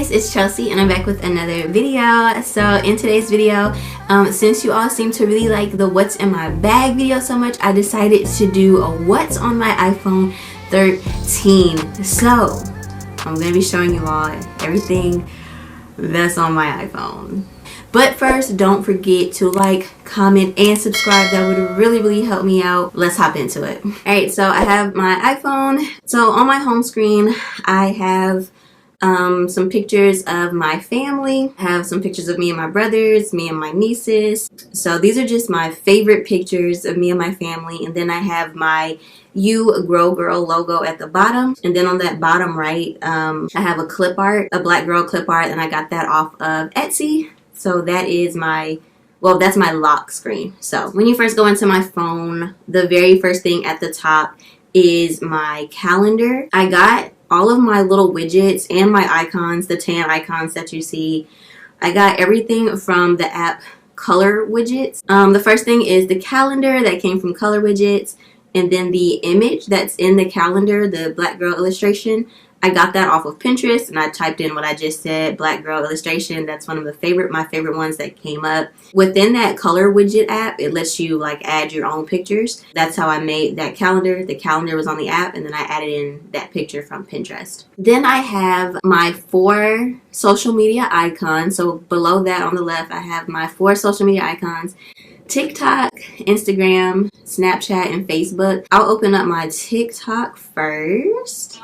guys, it's Chelsea and I'm back with another video. So in today's video, since you all seem to really like the what's in my bag video so much, I decided to do a what's on my iPhone 13. So I'm going to be showing you all everything that's on my iPhone. But first, don't forget to like, comment, and subscribe. That would really help me out. Let's hop into it. Alright, so I have my iPhone. So on my home screen, I have some pictures of my family. I have some pictures of me and my brothers, me and my nieces. So these are just my favorite pictures of me and my family. And then I have my You Grow Girl logo at the bottom. And then on that bottom right, I have a clip art, a black girl clip art, and I got that off of Etsy. So that is my, well, that's my lock screen. So when you first go into my phone, the very first thing at the top is my calendar. I got all of my little widgets and my icons, the tan icons that you see. I got everything from the app Color Widgets. The first thing is the calendar that came from Color Widgets, and then the image that's in the calendar, the black girl illustration. I got that off of Pinterest, and I typed in what I just said, black girl illustration. That's one of my favorite ones that came up. Within that Color Widget app, it lets you like add your own pictures. That's how I made that calendar. The calendar was on the app, and then I added in that picture from Pinterest. Then I have my 4 social media icons. So below that on the left, I have my 4 social media icons: TikTok, Instagram, Snapchat, and Facebook. I'll open up my TikTok first.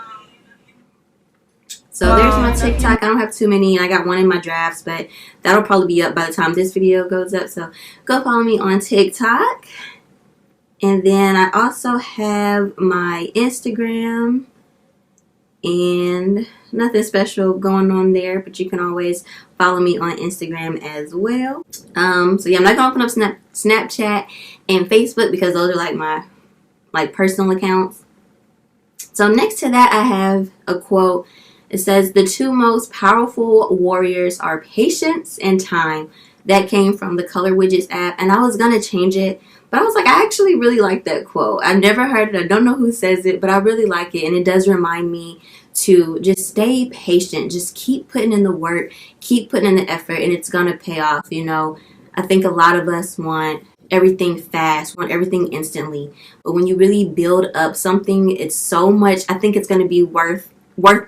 So there's my TikTok. I don't have too many. I got one in my drafts, but that'll probably be up by the time this video goes up. So go follow me on TikTok. And then I also have my Instagram, and nothing special going on there, but you can always follow me on Instagram as well. So yeah, I'm not gonna open up Snapchat and Facebook because those are like my personal accounts. So next to that, I have a quote. It says, "The 2 most powerful warriors are patience and time." That came from the Color Widgets app, and I was gonna change it, but I was like, I actually really like that quote. I've never heard it. I don't know who says it, but I really like it, and it does remind me to just stay patient. Just keep putting in the work, keep putting in the effort, and it's gonna pay off. You know, I think a lot of us want everything fast, want everything instantly, but when you really build up something, it's so much. I think it's gonna be worth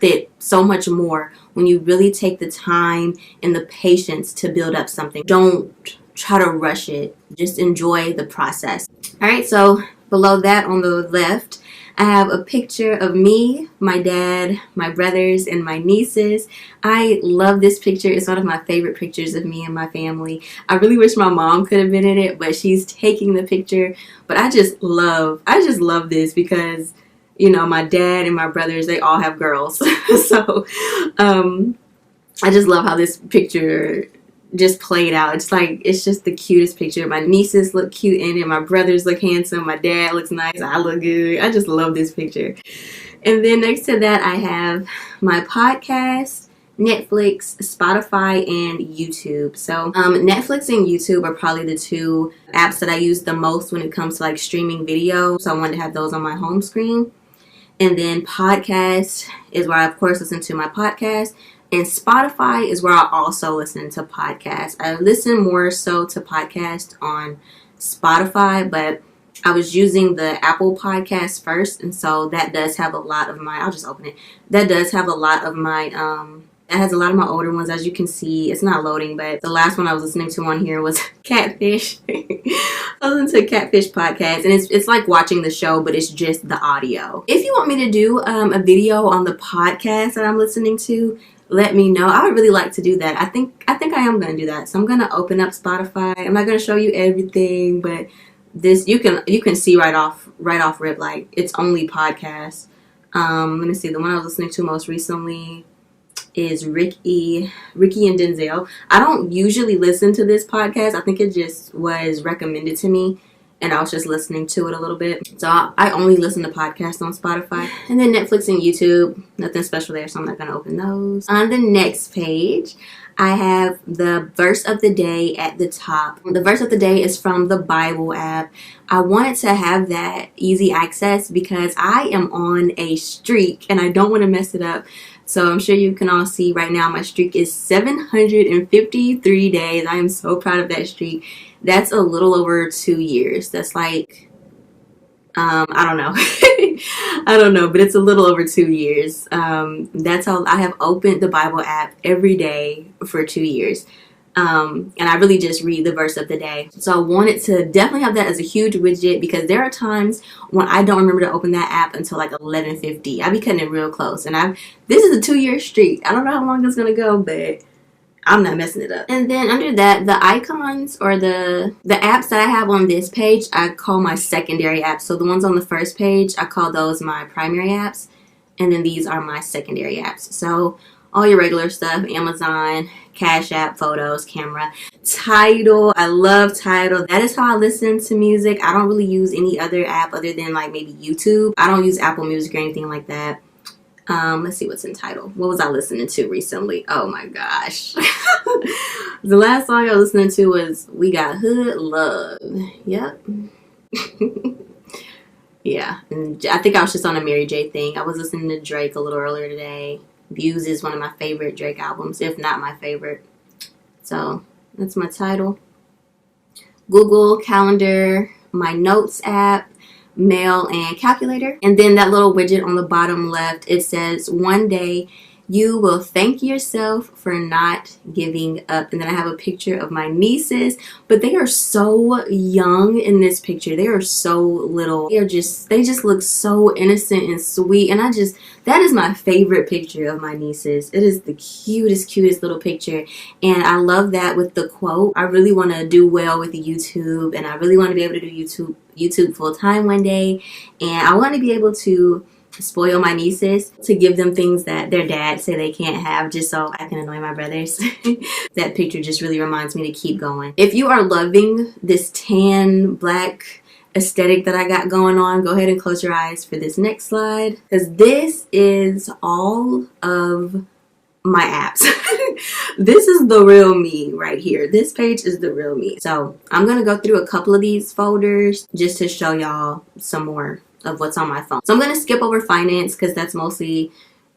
it so much more when you really take the time and the patience to build up something. Don't try to rush it. Just enjoy the process. Alright, so below that on the left, I have a picture of me, my dad, my brothers, and my nieces. I love this picture. It's one of my favorite pictures of me and my family. I really wish my mom could have been in it, but she's taking the picture. But I just love this because, you know, my dad and my brothers, they all have girls. So I just love how this picture just played out. It's just the cutest picture. My nieces look cute in it. My brothers look handsome. My dad looks nice. I look good. I just love this picture. And then next to that, I have my podcast, Netflix, Spotify, and YouTube. So Netflix and YouTube are probably the 2 apps that I use the most when it comes to like streaming video. So I wanted to have those on my home screen. And then podcast is where I, of course, listen to my podcast. And Spotify is where I also listen to podcasts. I listen more so to podcasts on Spotify, but I was using the Apple Podcast first. And so that does have a lot of my, I'll just open it. That does have a lot of my, that has a lot of my older ones. As you can see, it's not loading, but the last one I was listening to on here was Catfish. I listened to Catfish podcast, and it's like watching the show, but it's just the audio. If you want me to do a video on the podcast that I'm listening to, let me know. I would really like to do that. I think I am going to do that. So I'm going to open up Spotify. I'm not going to show you everything, but this you can see right off rip, like it's only podcasts. Let me see. The one I was listening to most recently is Ricky and Denzel. I don't usually listen to this podcast. I think it just was recommended to me, and I was just listening to it a little bit. So I only listen to podcasts on Spotify. And then Netflix and YouTube, nothing special there, so I'm not going to open those. On the next page, I have the verse of the day at the top. The verse of the day is from the Bible app. I wanted to have that easy access because I am on a streak and I don't want to mess it up. So I'm sure you can all see right now my streak is 753 days. I am so proud of that streak. That's a little over 2 years. That's like, I don't know. I don't know, but it's a little over 2 years. That's how I have opened the Bible app every day for 2 years. And I really just read the verse of the day. So I wanted to definitely have that as a huge widget, because there are times when I don't remember to open that app until like 11:50. I be cutting it real close. And this is a 2-year streak. I don't know how long it's going to go, but I'm not messing it up. And then under that, the icons or the apps that I have on this page, I call my secondary apps. So the ones on the first page, I call those my primary apps. And then these are my secondary apps. So all your regular stuff, Amazon, Cash App, photos, camera, Tidal. I love Tidal. That is how I listen to music. I don't really use any other app other than like maybe YouTube. I don't use Apple Music or anything like that. Let's see what's in Tidal. What was I listening to recently? Oh my gosh. The last song I was listening to was We Got Hood Love. Yep. Yeah. And I think I was just on a Mary J thing. I was listening to Drake a little earlier today. Views is one of my favorite Drake albums, if not my favorite. So that's my Tidal. Google Calendar, my Notes app, Mail, and Calculator. And then that little widget on the bottom left, it says, one day you will thank yourself for not giving up. And then I have a picture of my nieces, but they are so young in this picture. They are so little. They just look so innocent and sweet. And that is my favorite picture of my nieces. It is the cutest little picture. And I love that with the quote. I really want to do well with YouTube, and I really want to be able to do YouTube full time one day. And I want to be able to spoil my nieces, to give them things that their dad say they can't have, just so I can annoy my brothers. That picture just really reminds me to keep going. If you are loving this tan black aesthetic that I got going on, go ahead and close your eyes for this next slide, because this is all of my apps. This is the real me right here. This page is the real me. So I'm gonna go through a couple of these folders just to show y'all some more of what's on my phone. So I'm going to skip over finance, because that's mostly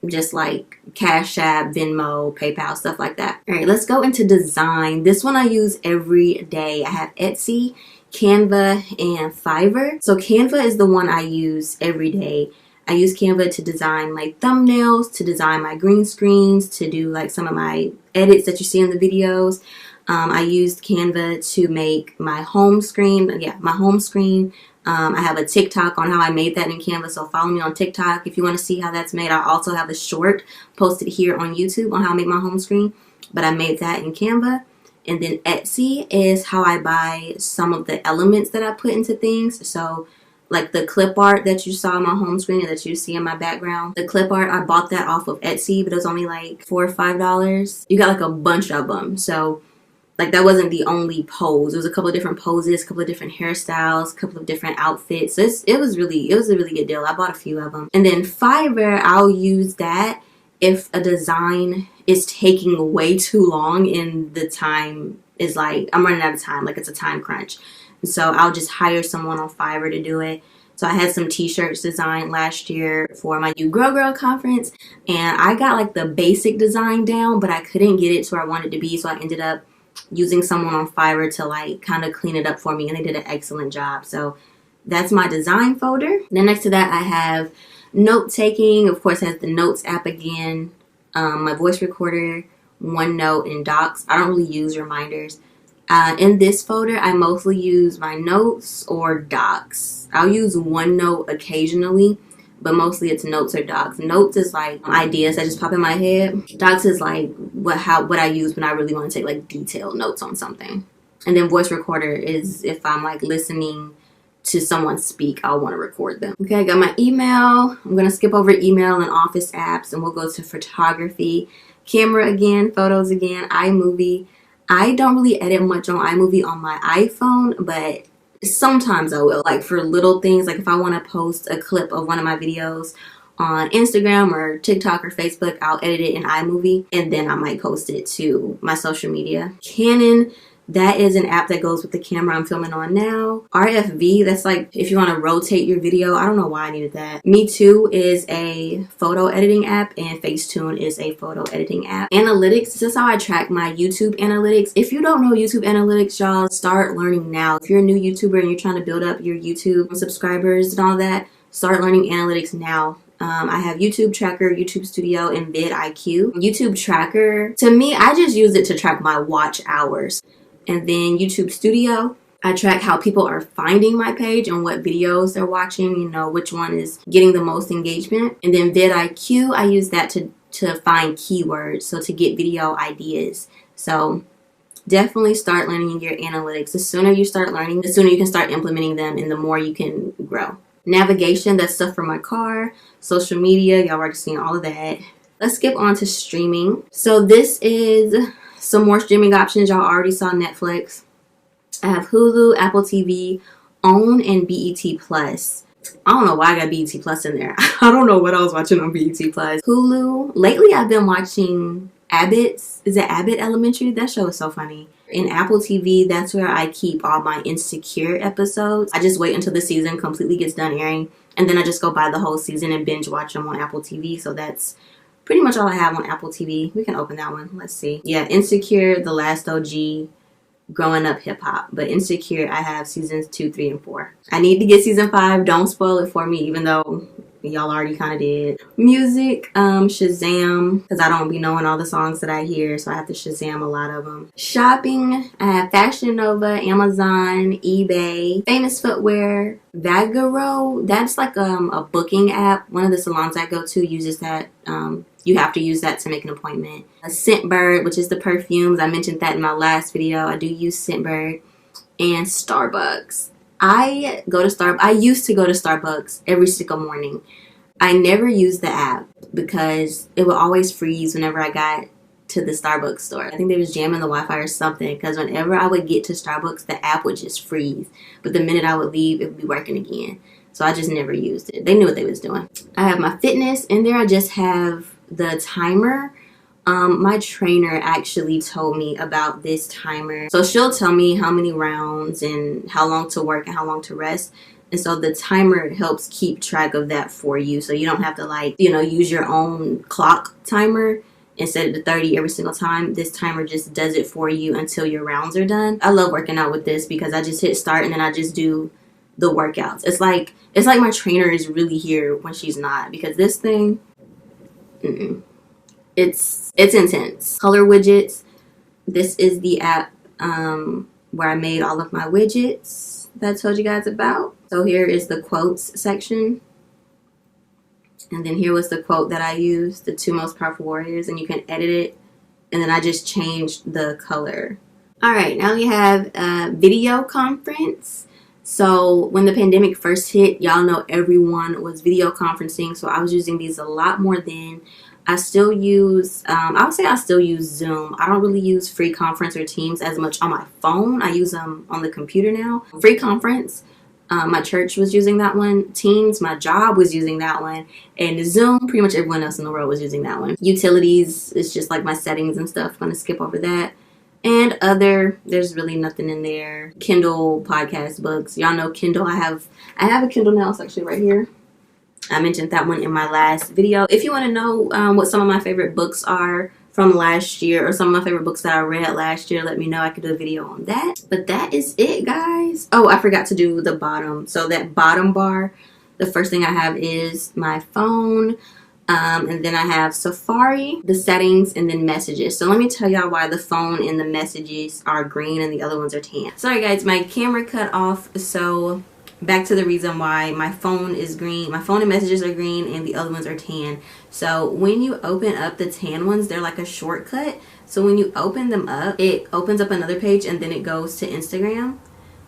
just like Cash App, Venmo, PayPal, stuff like that. All right, let's go into design. This one I use every day. I have Etsy, Canva, and Fiverr. So Canva is the one I use every day. I use Canva to design my thumbnails, to design my green screens, to do like some of my edits that you see in the videos. I used Canva to make my home screen. Yeah, my home screen. I have a TikTok on how I made that in Canva, so follow me on TikTok if you want to see how that's made. I also have a short posted here on YouTube on how I make my home screen, but I made that in Canva. And then Etsy is how I buy some of the elements that I put into things. So like the clip art that you saw on my home screen and that you see in my background, the clip art, I bought that off of Etsy, but it was only like $4 or $5. You got like a bunch of them. So like that wasn't the only pose. It was a couple of different poses, a couple of different hairstyles, a couple of different outfits. So it was a really good deal. I bought a few of them. And then Fiverr, I'll use that if a design is taking way too long and the time is like, I'm running out of time, like it's a time crunch. And so I'll just hire someone on Fiverr to do it. So I had some t-shirts designed last year for my You Grow Girl conference, and I got like the basic design down, but I couldn't get it to where I wanted it to be. So I ended up using someone on Fiverr to like kind of clean it up for me, and they did an excellent job. So that's my design folder. Then next to that I have note taking. Of course, it has the Notes app again, my voice recorder, OneNote, and Docs. I don't really use reminders. In this folder, I mostly use my notes or Docs. I'll use OneNote occasionally, but mostly it's notes or Docs. Notes is like ideas that just pop in my head. Docs is like what I use when I really want to take like detailed notes on something. And then voice recorder is if I'm like listening to someone speak, I'll want to record them. Okay, I got my email. I'm going to skip over email and office apps, and we'll go to photography, camera again, photos again, iMovie. I don't really edit much on iMovie on my iPhone, but sometimes I will, like for little things, like if I want to post a clip of one of my videos on Instagram or TikTok or Facebook, I'll edit it in iMovie and then I might post it to my social media. Canon, That is an app that goes with the camera I'm filming on now. RFV, that's like if you want to rotate your video. I don't know why I needed that. Me Too is a photo editing app, and Facetune is a photo editing app. Analytics, this is how I track my YouTube analytics. If you don't know YouTube analytics, y'all, start learning now. If you're a new YouTuber and you're trying to build up your YouTube subscribers and all that, start learning analytics now. I have YouTube Tracker, YouTube Studio, and vidIQ. YouTube Tracker, to me, I just use it to track my watch hours. And then YouTube Studio, I track how people are finding my page and what videos they're watching, you know, which one is getting the most engagement. And then vidIQ, I use that to find keywords, so to get video ideas. So definitely start learning your analytics. The sooner you start learning, the sooner you can start implementing them, and the more you can grow. Navigation, that's stuff for my car. Social media, y'all already seen all of that. Let's skip on to streaming. So this is some more streaming options. Y'all already saw Netflix. I have Hulu, Apple TV, OWN, and BET Plus. I don't know why I got BET Plus in there. I don't know what I was watching on BET Plus. Hulu. Lately, I've been watching Abbott's. Is it Abbott Elementary? That show is so funny. In Apple TV, that's where I keep all my Insecure episodes. I just wait until the season completely gets done airing, and then I just go buy the whole season and binge watch them on Apple TV. So that's pretty much all I have on Apple TV. We can open that one. Let's see. Yeah, Insecure, The Last OG, Growing Up Hip Hop. But Insecure, I have seasons 2, 3, and 4. I need to get season 5. Don't spoil it for me, even though y'all already kind of did. Music, Shazam, because I don't be knowing all the songs that I hear, so I have to Shazam a lot of them. Shopping, I have Fashion Nova, Amazon, eBay, Famous Footwear, Vagaro. That's like a booking app. One of the salons I go to uses that. You have to use that to make an appointment. Scentbird, which is the perfumes. I mentioned that in my last video. I do use Scentbird. And Starbucks. I used to go to Starbucks every single morning. I never used the app because it would always freeze whenever I got to the Starbucks store. I think they was jamming the Wi-Fi or something, because whenever I would get to Starbucks, the app would just freeze. But the minute I would leave, it would be working again. So I just never used it. They knew what they was doing. I have my fitness in there. I just have the timer. My trainer actually told me about this timer. So she'll tell me how many rounds and how long to work and how long to rest. And so the timer helps keep track of that for you. So you don't have to use your own clock timer and set it to 30 every single time. This timer just does it for you until your rounds are done. I love working out with this because I just hit start and then I just do the workouts. It's like my trainer is really here when she's not, because this thing, it's intense. Color widgets. This is the app where I made all of my widgets that I told you guys about. So here is the quotes section. And then here was the quote that I used, the 2 most powerful warriors, and you can edit it. And then I just changed the color. All right, now we have a video conference. So when the pandemic first hit, y'all know everyone was video conferencing. So I was using these a lot more then. I still use, I would say I still use Zoom. I don't really use Free Conference or Teams as much on my phone. I use them on the computer now. Free Conference, my church was using that one. Teams, my job was using that one. And Zoom, pretty much everyone else in the world was using that one. Utilities, it's just like my settings and stuff. I'm going to skip over that. And other, there's really nothing in there. Kindle, podcast, books. Y'all know Kindle. I have a Kindle now. It's actually right here. I mentioned that one in my last video. If you want to know what some of my favorite books are from last year, or some of my favorite books that I read last year, let me know. I could do a video on that. But that is it, guys. Oh, I forgot to do the bottom. So that bottom bar, the first thing I have is my phone. And then I have Safari, the settings, and then messages. So let me tell y'all why the phone and the messages are green and the other ones are tan. Sorry guys, my camera cut off. So back to the reason why my phone is green. My phone and messages are green and the other ones are tan. So when you open up the tan ones, they're like a shortcut. So when you open them up, it opens up another page and then it goes to Instagram,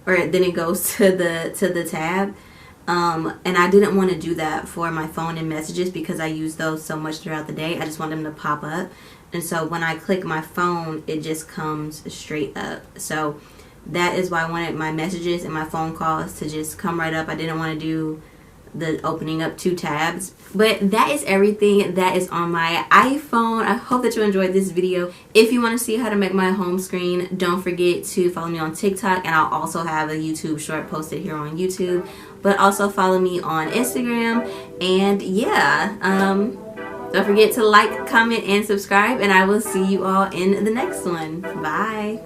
or then it goes to the tab. And I didn't want to do that for my phone and messages because I use those so much throughout the day. I just want them to pop up. And so when I click my phone, it just comes straight up. So that is why I wanted my messages and my phone calls to just come right up. I didn't want to do the opening up 2 tabs. But that is everything that is on my iPhone. I hope that you enjoyed this video. If you want to see how to make my home screen, don't forget to follow me on TikTok, and I'll also have a YouTube short posted here on YouTube. But also follow me on Instagram, and yeah, don't forget to like, comment, and subscribe, and I will see you all in the next one. Bye.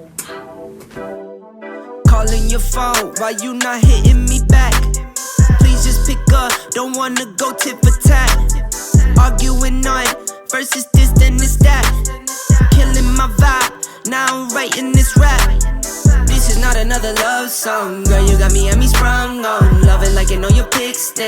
Calling your phone, why you not hitting me back? Please just pick up, don't wanna go tit for tat. Arguing on versus this, then it's that. Killing my vibe, now I'm writing this rap. This is not another love song, girl, you got me and me sprung on. Love it like you know your pick stick.